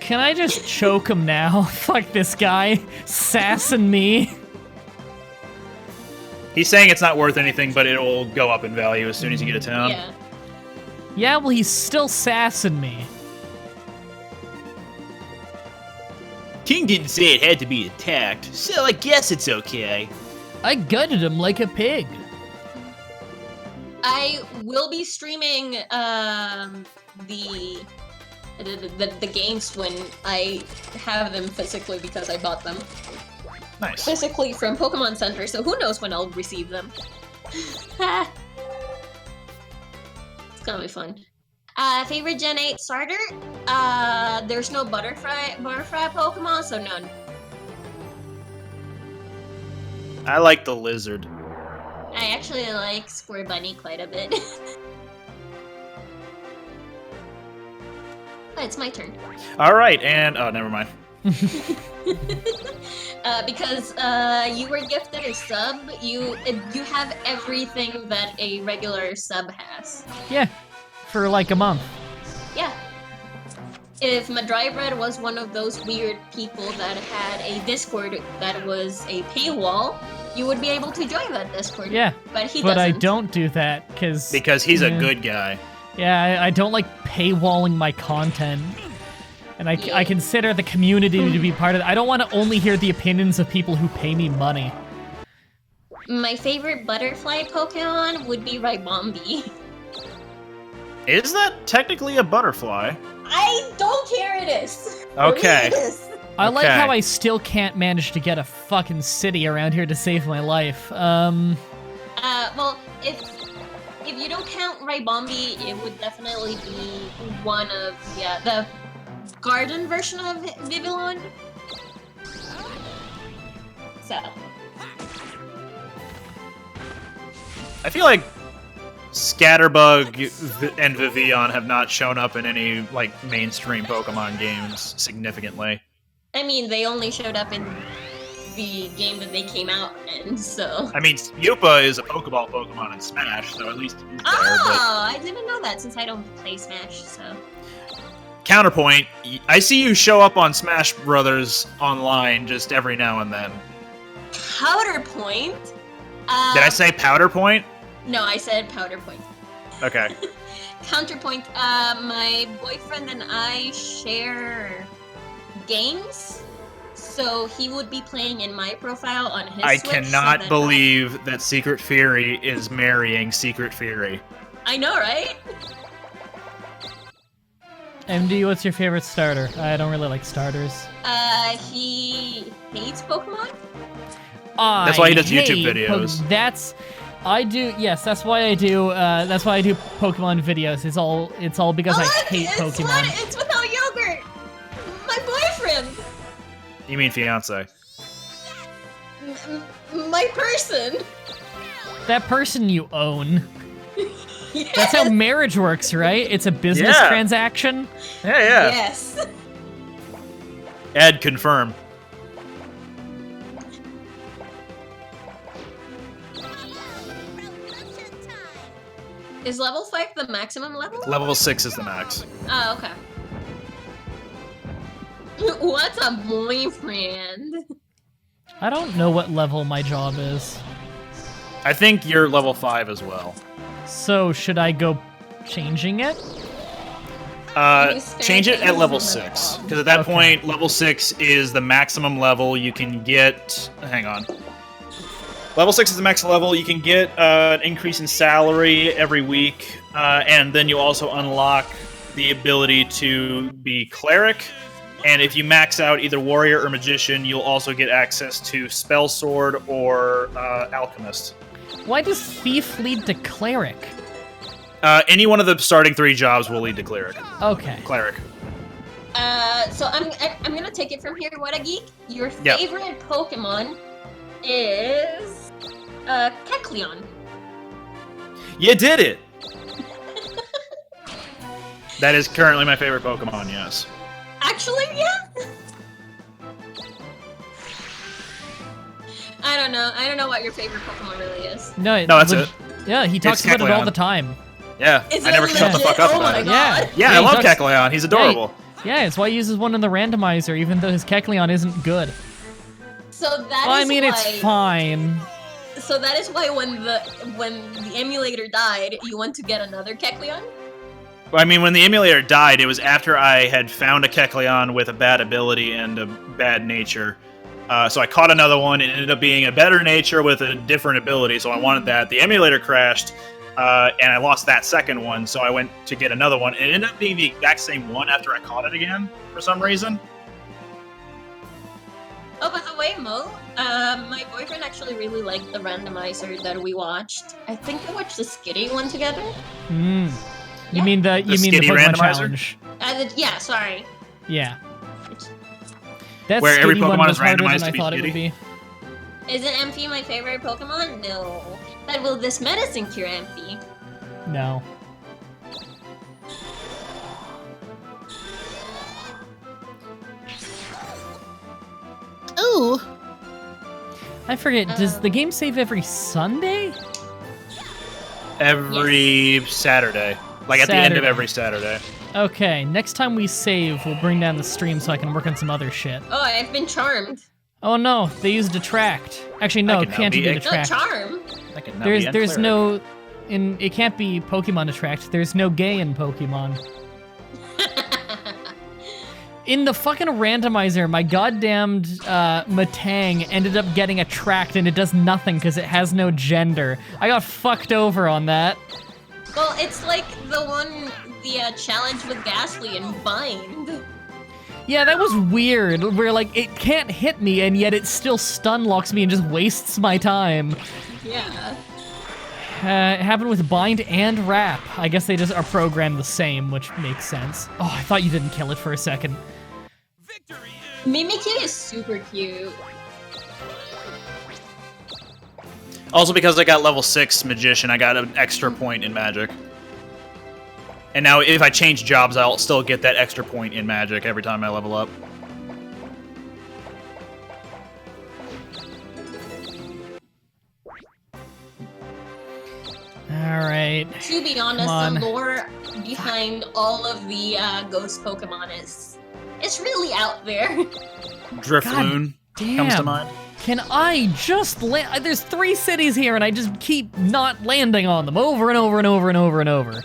Can I just choke him now? Fuck this guy. Sassing me. He's saying it's not worth anything, but it will go up in value as soon as you get a town. Yeah. Yeah, well, he's still sassing me. King didn't say it had to be attacked, so I guess it's okay. I gutted him like a pig. I will be streaming the games when I have them physically because I bought them. Nice. Physically from Pokemon Center, so who knows when I'll receive them. It's gonna be fun. Favorite Gen 8 starter? There's no Butterfly Pokemon, so none. I like the lizard. I actually like Square Bunny quite a bit. But it's my turn. All right, and oh, never mind. Because you were gifted a sub, you have everything that a regular sub has. Yeah, for like a month. Yeah. If Mah-Dry-Bread was one of those weird people that had a Discord that was a paywall, you would be able to join that Discord. Yeah, but he but doesn't. I don't do that because he's a good guy. Yeah, I don't like paywalling my content. And I consider the community to be part of it. I don't want to only hear the opinions of people who pay me money. My favorite butterfly Pokemon would be Ribombee. Is that technically a butterfly? I don't care it is. Okay. It is. I like how I still can't manage to get a fucking city around here to save my life. Well, if you don't count Ribombee, it would definitely be one of the garden version of Vivillon. So. I feel like Scatterbug and Vivillon have not shown up in any like mainstream Pokemon games significantly. I mean, they only showed up in the game that they came out in, so. I mean, Yupa is a Pokeball Pokemon in Smash, so at least he's there. I didn't know that since I don't play Smash, so. Counterpoint, I see you show up on Smash Brothers online just every now and then. Powderpoint? Did I say Powder Point? No, I said Powderpoint. Okay. Counterpoint, my boyfriend and I share games, so he would be playing in my profile on his I Switch. cannot believe that SecretFiri is marrying SecretFiri. I know, right? MD, what's your favorite starter? I don't really like starters. He hates Pokemon? That's why he does YouTube videos. That's why I do Pokemon videos. It's all because I hate Pokemon. It's without yogurt! My boyfriend! You mean fiance? My person! That person you own. Yes. That's how marriage works, right? It's a business transaction. Yeah. Yes. Ed, confirm. Is level 5 the maximum level? Level 6 is the max. Oh, okay. What's a boyfriend? I don't know what level my job is. I think you're level 5 as well. So, should I go changing it? Change it at level 6. Because at that point, level 6 is the maximum level you can get... Hang on. Level 6 is the max level. You can get an increase in salary every week. And then you also unlock the ability to be Cleric. And if you max out either Warrior or Magician, you'll also get access to Spell Sword or Alchemist. Why does Thief lead to Cleric? Any one of the starting 3 jobs will lead to Cleric. Okay. Cleric. So I'm gonna take it from here, Whattageek. Your favorite Pokemon is Kecleon. You did it! That is currently my favorite Pokemon, yes. Actually, yeah. I don't know what your favorite Pokemon really is. No, that's it. Yeah, he talks about it all the time. Yeah, I never shut the fuck up about it. Yeah, I love Kecleon. He's adorable. Yeah, it's why he uses one in the randomizer, even though his Kecleon isn't good. So that it's fine. So that is why when the emulator died, you went to get another Kecleon? Well, I mean, when the emulator died, it was after I had found a Kecleon with a bad ability and a bad nature. So I caught another one, and it ended up being a better nature with a different ability, so I wanted that. The emulator crashed, and I lost that second one, so I went to get another one. It ended up being the exact same one after I caught it again, for some reason. Oh, by the way, Mo, my boyfriend actually really liked the randomizer that we watched. I think we watched the Skitty one together. You Yeah. mean the Skitty Pokemon randomizer? challenge? Yeah, sorry. Yeah. That Where every Skitty one Pokemon was is harder randomized than I to be thought it would Skitty? be. Isn't Amphi my favorite Pokemon? No. But will this medicine cure Amphi? No. Ooh. I forget, does the game save every Sunday? Every Saturday. Like at the end of Saturday. every Saturday. Okay, next time we save, we'll bring down the stream so I can work on some other shit. Oh, I've been charmed. Oh no, they used Detract. Actually, no, I it can now can't be be a- No, Detract. charm. I can now be There's Cleric. no... it can't be Pokemon Detract. There's no gay in Pokemon. In the fucking randomizer, my goddamned Matang ended up getting attract and it does nothing because it has no gender. I got fucked over on that. Well, it's like the challenge with Ghastly and Bind. Yeah, that was weird, where like, it can't hit me and yet it still stun locks me and just wastes my time. Yeah. It happened with Bind and Wrap. I guess they just are programmed the same, which makes sense. Oh, I thought you didn't kill it for a second. Mimikyu is super cute. Also, because I got level 6 Magician, I got an extra point in Magic. And now, if I change jobs, I'll still get that extra point in Magic every time I level up. Alright. To be honest, Come on. the lore behind all of the ghost Pokemon is really out there. Drifloon comes to Damn. mind. Can I just land? There's 3 cities here and I just keep not landing on them over and over and over and over and over.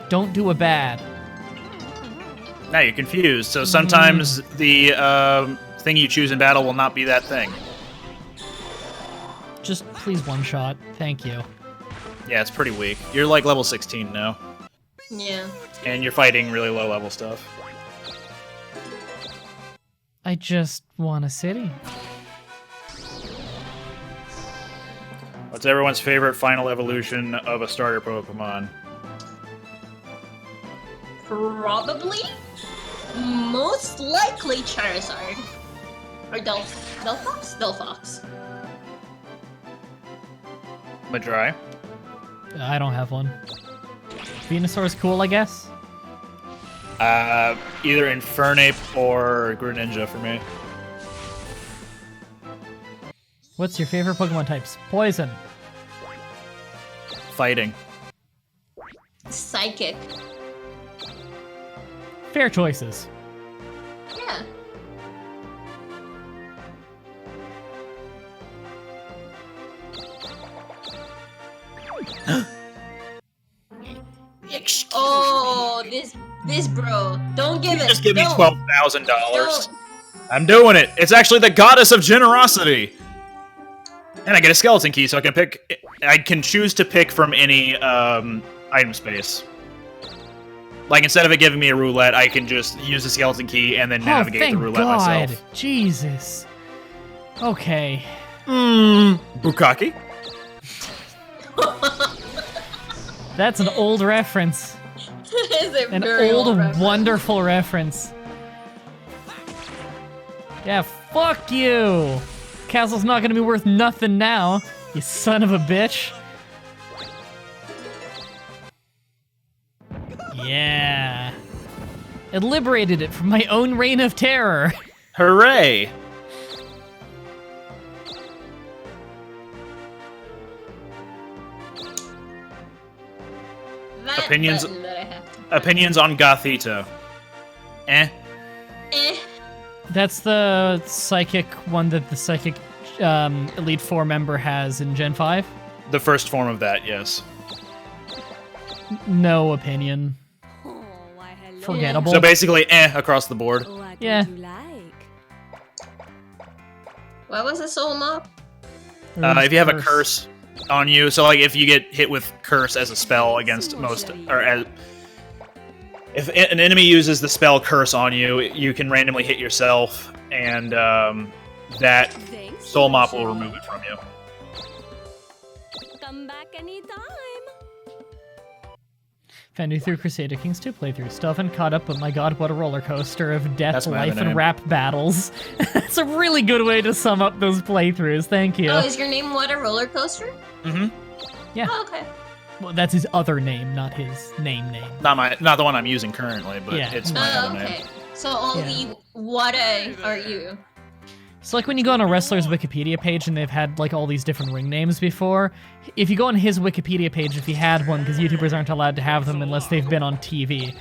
Don't do a bad. Now you're confused, so sometimes the thing you choose in battle will not be that thing. Just please one shot. Thank you. Yeah, it's pretty weak. You're like level 16 now, Yeah. and you're fighting really low level stuff. I just want a city. What's everyone's favorite final evolution of a starter Pokemon? Probably, most likely Charizard. Or Delphox? Delphox. Mah-Dry? I don't have one. Venusaur's cool, I guess. Either Infernape or Greninja for me. What's your favorite Pokemon types? Poison. Fighting. Psychic. Fair choices. Yeah. Oh, this bro. Don't give You it. just give me Don't. $12,000. Don't. I'm doing it. It's actually the goddess of generosity. And I get a skeleton key, so I can pick. I can choose to pick from any item space. Like instead of it giving me a roulette, I can just use the skeleton key and then navigate thank the roulette God. myself. Jesus. Okay. Bukaki. That's an old reference. Is a An very old, reference. wonderful reference. Yeah, fuck you! Castle's not gonna be worth nothing now, you son of a bitch. Yeah. It liberated it from my own reign of terror. Hooray! That Opinions- button that I have to Opinions on Gothito. Eh. Eh. That's the psychic one that the psychic Elite Four member has in Gen 5? The first form of that, yes. No opinion. Oh, why hello. Forgettable. So basically, across the board. What Yeah. would you like? What was the soul mob? If you have a curse on you, so like if you get hit with curse as a spell against most, or as if an enemy uses the spell curse on you, you can randomly hit yourself, and that Thanks, soul mop will Moshiri. remove it from you. Come back anytime. Found you through Crusader Kings 2 playthrough. Still haven't caught up, but my god, what a roller coaster of death, That's my life, other and name. rap battles. That's a really good way to sum up those playthroughs. Thank you. Oh, is your name What a Roller Coaster? Mm-hmm. Yeah. Oh, okay. Well, that's his other name, not his name. Not the one I'm using currently, but Yeah. it's my Oh, other okay. name. So only what are you? So like when you go on a wrestler's Wikipedia page and they've had like all these different ring names before, if you go on his Wikipedia page, if he had one, because YouTubers aren't allowed to have them unless they've been on TV,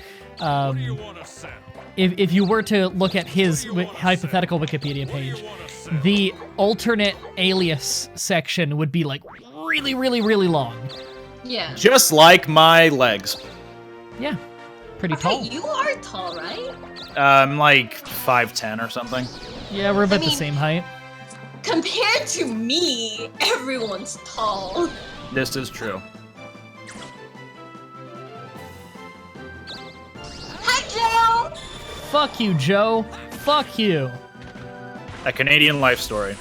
if you were to look at his hypothetical Wikipedia page, the alternate alias section would be like really, really, really long. Yeah. Just like my legs. Yeah, pretty Okay, tall. you are tall, right? I'm like 5'10" or something. Yeah, we're about I the mean- same height. Compared to me, everyone's tall. This is true. Hi, Joe! Fuck you, Joe. Fuck you. A Canadian life story.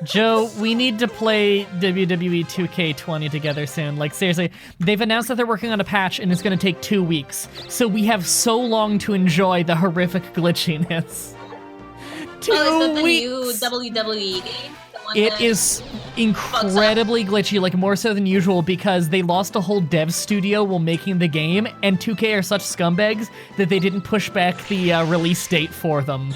Joe, we need to play WWE 2K20 together soon. Like, seriously, they've announced that they're working on a patch and it's going to take 2 weeks. So we have so long to enjoy the horrific glitchiness. 2 Oh, is that the weeks! new WWE game? The one It that- is incredibly glitchy, like more so than usual, because they lost a whole dev studio while making the game, and 2K are such scumbags that they didn't push back the release date for them.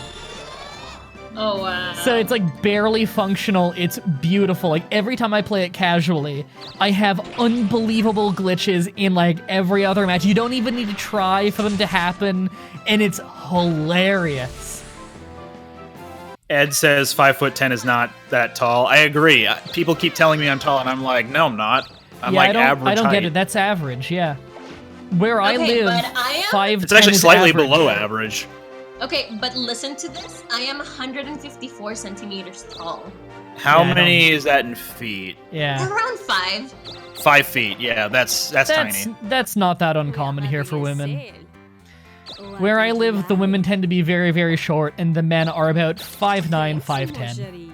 Oh, wow. So it's like barely functional. It's beautiful. Like every time I play it casually, I have unbelievable glitches in like every other match. You don't even need to try for them to happen, and it's hilarious. Ed says 5'10" is not that tall. I agree. People keep telling me I'm tall, and I'm like, no, I'm not. I'm like average I don't get height. it. That's average, yeah. Where I Okay, live, but I am- 5'10" It's actually is slightly average. below average. Okay, but listen to this. I am 154 centimeters tall. How Yeah, I many is that in feet? Yeah. Around 5. 5 feet. Yeah, that's tiny. That's not that uncommon here for women. What Where I would you live, the like? women tend to be very, very short, and the men are about 5'9", 5'10". Moshiri.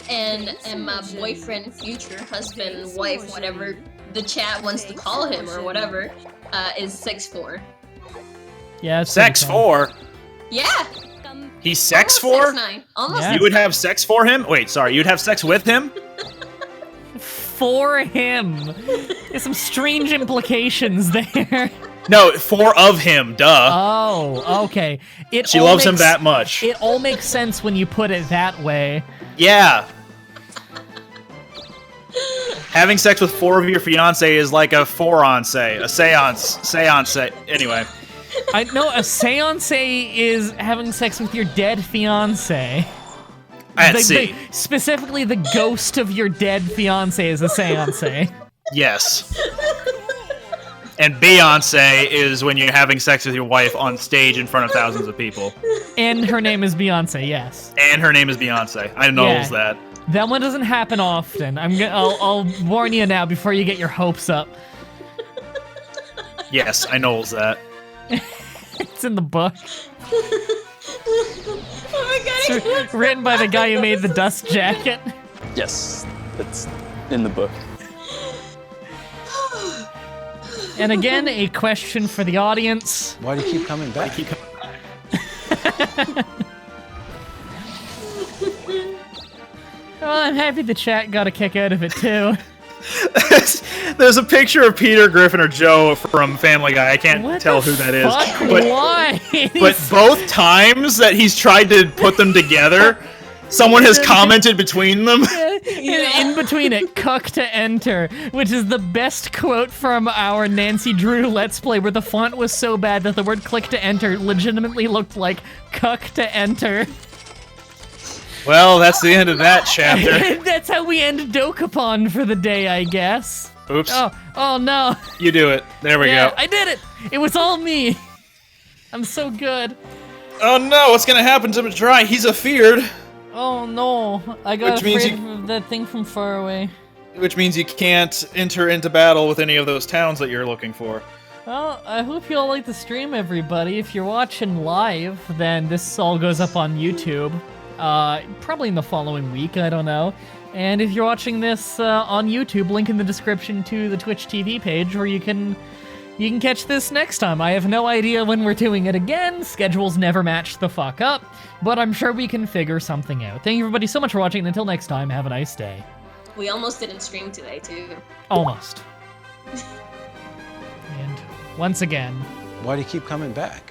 And my boyfriend, future husband, wife, whatever the chat wants to call him or whatever, is 6'4". Yeah, it's Sex pretty tall. 4? Yeah! Come He's sex Almost 4? 6'9". Almost Yeah. You would have sex for him? Wait, sorry, you'd have sex with him? For him. There's some strange implications there. No, 4 of him, duh. Oh, okay. She loves him that much. It all makes sense when you put it that way. Yeah. Having sex with 4 of your fiance is like a four-once, a seance. Anyway, I know a seance is having sex with your dead fiance. let's see. Specifically, the ghost of your dead fiance is a seance. Yes. And Beyonce is when you're having sex with your wife on stage in front of thousands of people. And her name is Beyonce, yes. And her name is Beyonce. I knows that. That one doesn't happen often. I'll warn you now before you get your hopes up. Yes, I knows that. It's in the book. Oh my god, I It's can't written by the guy who made the dust jacket. Yes, that's in the book. And again, a question for the audience. Why do you keep coming back? Well, I'm happy the chat got a kick out of it too. There's a picture of Peter Griffin or Joe from Family Guy. I can't What tell the who that is. fuck? But, Why? but both times that he's tried to put them together, Someone has commented between them. In between it, cuck to enter, which is the best quote from our Nancy Drew Let's Play, where the font was so bad that the word click to enter legitimately looked like cuck to enter. Well, that's the end of that chapter. That's how we end Dokapon for the day, I guess. Oops. Oh no. You do it. There we go. I did it. It was all me. I'm so good. Oh no, what's gonna happen to Mah-Dry? He's afeared. Oh no, I got Which means afraid of that thing from far away. Which means you can't enter into battle with any of those towns that you're looking for. Well, I hope you all like the stream, everybody. If you're watching live, then this all goes up on YouTube. Probably in the following week, I don't know. And if you're watching this on YouTube, link in the description to the Twitch TV page where you can catch this next time. I have no idea when we're doing it again. Schedules never match the fuck up, but I'm sure we can figure something out. Thank you everybody so much for watching, and until next time, have a nice day. We almost didn't stream today, too. Almost. And once again... Why do you keep coming back?